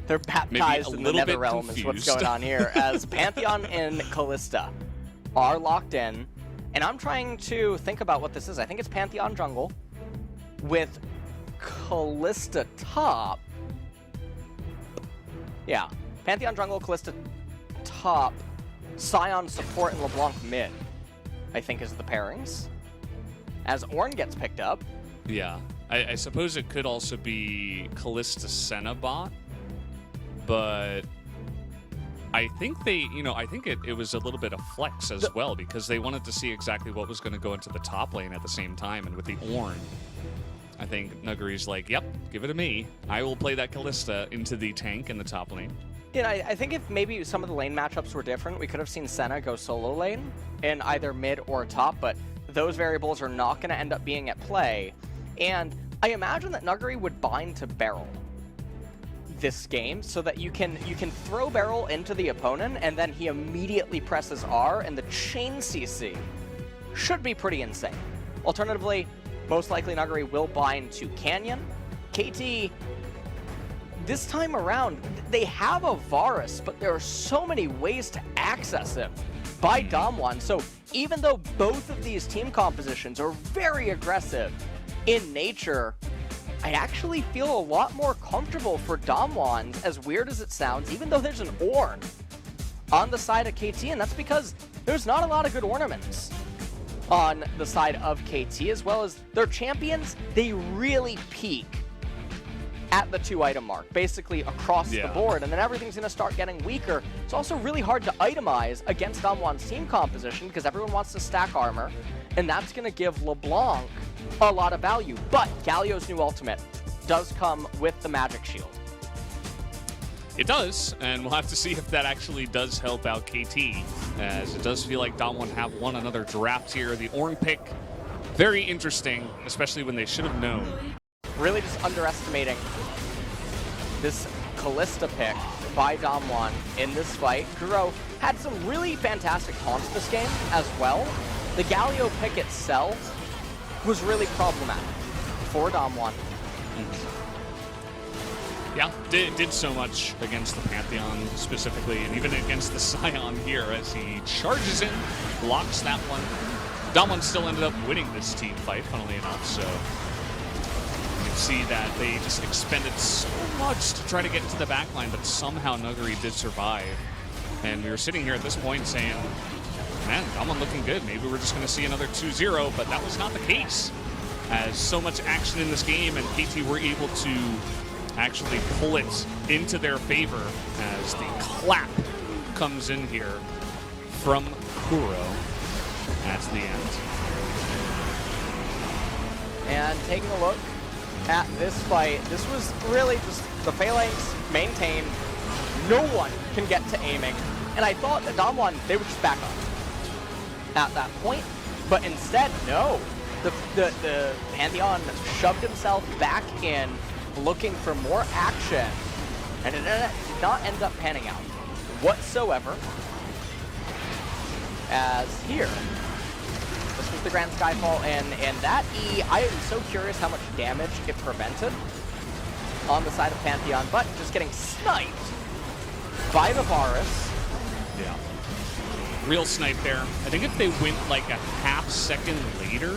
They're baptized in the nether realm is what's going on here, as Pantheon and Kalista are locked in. And I'm trying to think about what this is. I think it's Pantheon jungle with Kalista top. Yeah, Pantheon jungle, Kalista top, Sion support, and LeBlanc mid, I think is the pairings. As Ornn gets picked up. Yeah, I suppose it could also be Kalista Senna bot, but I think they, I think it was a little bit of flex as well, because they wanted to see exactly what was going to go into the top lane at the same time, and with the Ornn, I think Nuggery's like, yep, give it to me. I will play that Kalista into the tank in the top lane. Yeah, I think if maybe some of the lane matchups were different, we could have seen Senna go solo lane in either mid or top, but those variables are not going to end up being at play. And I imagine that Nuggery would bind to Barrel this game so that you can throw Barrel into the opponent and then he immediately presses R and the chain CC should be pretty insane. Alternatively, most likely Nuggery will bind to Canyon. KT, this time around, they have a Varus, but there are so many ways to access him by Damwon. So even though both of these team compositions are very aggressive in nature, I actually feel a lot more comfortable for Damwon, as weird as it sounds, even though there's an Ornn on the side of KT, and that's because there's not a lot of good ornaments on the side of KT, as well as their champions, they really peak at the 2-item mark, basically across the board, and then everything's going to start getting weaker. It's also really hard to itemize against Damwon's team composition because everyone wants to stack armor, and that's going to give LeBlanc a lot of value. But Galio's new ultimate does come with the magic shield. It does, and we'll have to see if that actually does help out KT, as it does feel like Damwon have won another draft here. The Ornn pick, very interesting, especially when they should have known. Really just underestimating this Kalista pick by Damwon in this fight. Kuro had some really fantastic taunts this game as well. The Galio pick itself was really problematic for Damwon. Yeah, did so much against the Pantheon specifically, and even against the Scion here as he charges in, blocks that one. Damwon still ended up winning this team fight, funnily enough, so you can see that they just expended so much to try to get into the backline, but somehow Nuggery did survive. And we were sitting here at this point saying, man, Damwon looking good. Maybe we're just going to see another 2-0, but that was not the case. As so much action in this game, and KT were able to actually pull it into their favor as the clap comes in here from Kuro at the end. And taking a look at this fight, this was really just the phalanx maintained. No one can get to aiming. And I thought that Damwon, they would just back up at that point, but instead, no. The Pantheon shoved himself back in, looking for more action, and it did not end up panning out whatsoever. As here, this was the Grand Skyfall, and that E, I am so curious how much damage it prevented on the side of Pantheon, but just getting sniped by the Varus. Yeah. Real snipe there. I think if they went like a half second later,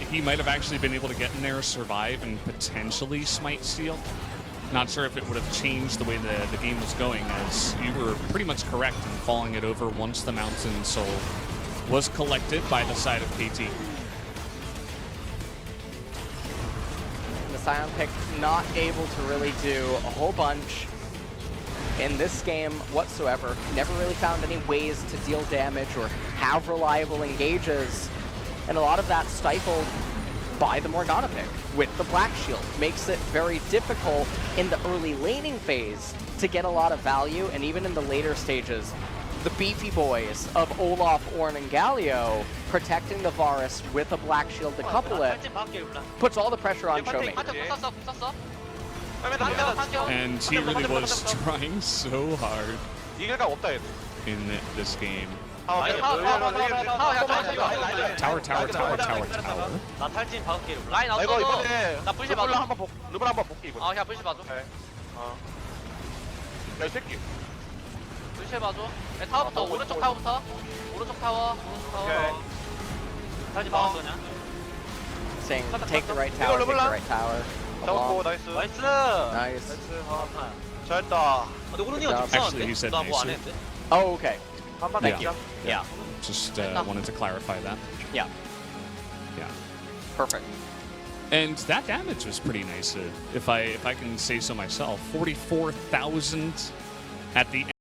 he might have actually been able to get in there, survive, and potentially smite steal. Not sure if it would have changed the way the game was going, as you were pretty much correct in calling it over once the Mountain Soul was collected by the side of KT. And the Scion pick not able to really do a whole bunch in this game whatsoever. Never really found any ways to deal damage or have reliable engages. And a lot of that stifled by the Morgana pick with the Black Shield. Makes it very difficult in the early laning phase to get a lot of value, and even in the later stages, the beefy boys of Olaf, Ornn, and Galio protecting the Varus with a Black Shield to couple it puts all the pressure on Showmate. Yeah. And he really was trying so hard in this game. Tower. 나 탈진 박을게. 라인 없어도 나 불시 봐줘. 르블 한번 볼게 이거. 그냥 불시 봐줘. 야, 이 새끼. 무시해봐줘. 네, 타워부터 오른쪽 타워부터. 오른쪽 타워. 오케이. 다시 막았더냐? Saying take the right tower, take the right tower. 잡았고, 나이스. 나이스. Nice. 잘했다. 근데 오른이가 좀 Actually, he 이상한데? said 나뭐 안 nicer. 했는데? Oh, okay. 한번 Thank you. Yeah. Just wanted to clarify that. Yeah. Yeah. Perfect. And that damage was pretty nice, if I can say so myself. 44,000 at the